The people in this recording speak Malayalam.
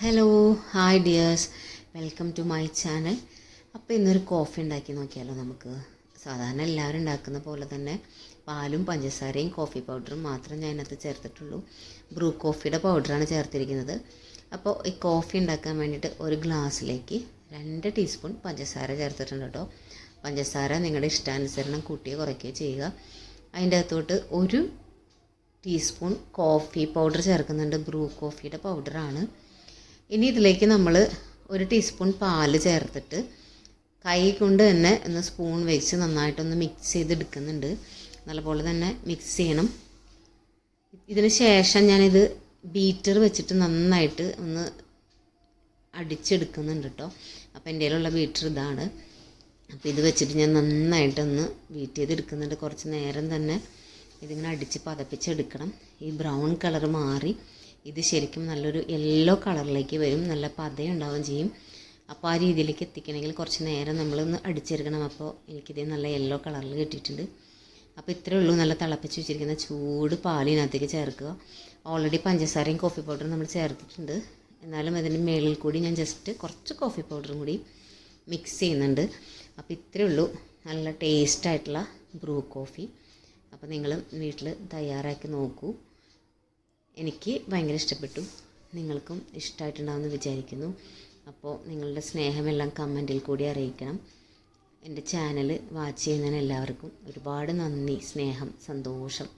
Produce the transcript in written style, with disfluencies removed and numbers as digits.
Hello hi dears, welcome to my channel. അപ്പോൾ ഇന്നൊരു കോഫി ഉണ്ടാക്കി നോക്കിയാലോ നമുക്ക്. സാധാരണ എല്ലാവരും ഉണ്ടാക്കുന്ന പോലെ തന്നെ പാലും പഞ്ചസാരയും കോഫി പൗഡറും മാത്രം ഞാൻ അതിനകത്ത് ചേർത്തിട്ടുള്ളൂ. ബ്രൂ കോഫിയുടെ പൗഡറാണ് ചേർത്തിരിക്കുന്നത്. അപ്പോൾ ഈ കോഫി ഉണ്ടാക്കാൻ വേണ്ടിയിട്ട് ഒരു ഗ്ലാസ്സിലേക്ക് 2 ടീസ്പൂൺ പഞ്ചസാര ചേർത്തിട്ടുണ്ട് കേട്ടോ. പഞ്ചസാര നിങ്ങളുടെ ഇഷ്ടാനുസരണം കൂട്ടുകയോ കുറയ്ക്കുകയോ ചെയ്യുക. അതിൻ്റെ അകത്തോട്ട് 1 ടീസ്പൂൺ കോഫി പൗഡർ ചേർക്കുന്നുണ്ട്. ബ്രൂ കോഫിയുടെ പൗഡറാണ്. ഇനി ഇതിലേക്ക് നമ്മൾ 1 ടീസ്പൂൺ പാല് ചേർത്തിട്ട് കൈ കൊണ്ട് തന്നെ ഒന്ന് സ്പൂൺ വെച്ച് നന്നായിട്ടൊന്ന് മിക്സ് ചെയ്തെടുക്കുന്നുണ്ട്. നല്ലപോലെ തന്നെ മിക്സ് ചെയ്യണം. ഇതിന് ശേഷം ഞാനിത് ബീറ്റർ വെച്ചിട്ട് നന്നായിട്ട് ഒന്ന് അടിച്ചെടുക്കുന്നുണ്ട് കേട്ടോ. അപ്പോൾ എൻ്റെ കയ്യിലുള്ള ബീറ്റർ ഇതാണ്. അപ്പോൾ ഇത് വെച്ചിട്ട് ഞാൻ നന്നായിട്ടൊന്ന് ബീറ്റ് ചെയ്തെടുക്കുന്നുണ്ട്. കുറച്ച് നേരം തന്നെ ഇതിങ്ങനെ അടിച്ച് പതപ്പിച്ചെടുക്കണം. ഈ ബ്രൗൺ കളർ മാറി ഇത് ശരിക്കും നല്ലൊരു യെല്ലോ കളറിലേക്ക് വരും. നല്ല പതയുണ്ടാവുകയും ചെയ്യും. അപ്പോൾ ആ രീതിയിലേക്ക് എത്തിക്കണമെങ്കിൽ കുറച്ച് നേരം നമ്മളൊന്ന് അടിച്ചെടുക്കണം. അപ്പോൾ എനിക്കിത് നല്ല യെല്ലോ കളറിൽ കിട്ടിയിട്ടുണ്ട്. അപ്പോൾ ഇത്രയേ ഉള്ളൂ. നല്ല തിളപ്പിച്ച് വെച്ചിരിക്കുന്ന ചൂട് പാലിനകത്തേക്ക് ചേർക്കുക. ഓൾറെഡി പഞ്ചസാരയും കോഫി പൗഡറും നമ്മൾ ചേർത്തിട്ടുണ്ട്. എന്നാലും അതിന് മേളിൽ കൂടി ഞാൻ ജസ്റ്റ് കുറച്ച് കോഫി പൗഡറും കൂടി മിക്സ് ചെയ്യുന്നുണ്ട്. അപ്പോൾ ഇത്രയേ ഉള്ളൂ. നല്ല ടേസ്റ്റായിട്ടുള്ള ബ്രൂ കോഫി. അപ്പോൾ നിങ്ങൾ വീട്ടിൽ തയ്യാറാക്കി നോക്കൂ. എനിക്ക് ഭയങ്കര ഇഷ്ടപ്പെട്ടു. നിങ്ങൾക്കും ഇഷ്ടമായിട്ടുണ്ടാകുമെന്ന് വിചാരിക്കുന്നു. അപ്പോൾ നിങ്ങളുടെ സ്നേഹമെല്ലാം കമൻറ്റിൽ കൂടി അറിയിക്കണം. എൻ്റെ ചാനൽ വാച്ച് ചെയ്യുന്നതിന് എല്ലാവർക്കും ഒരുപാട് നന്ദി, സ്നേഹം, സന്തോഷം.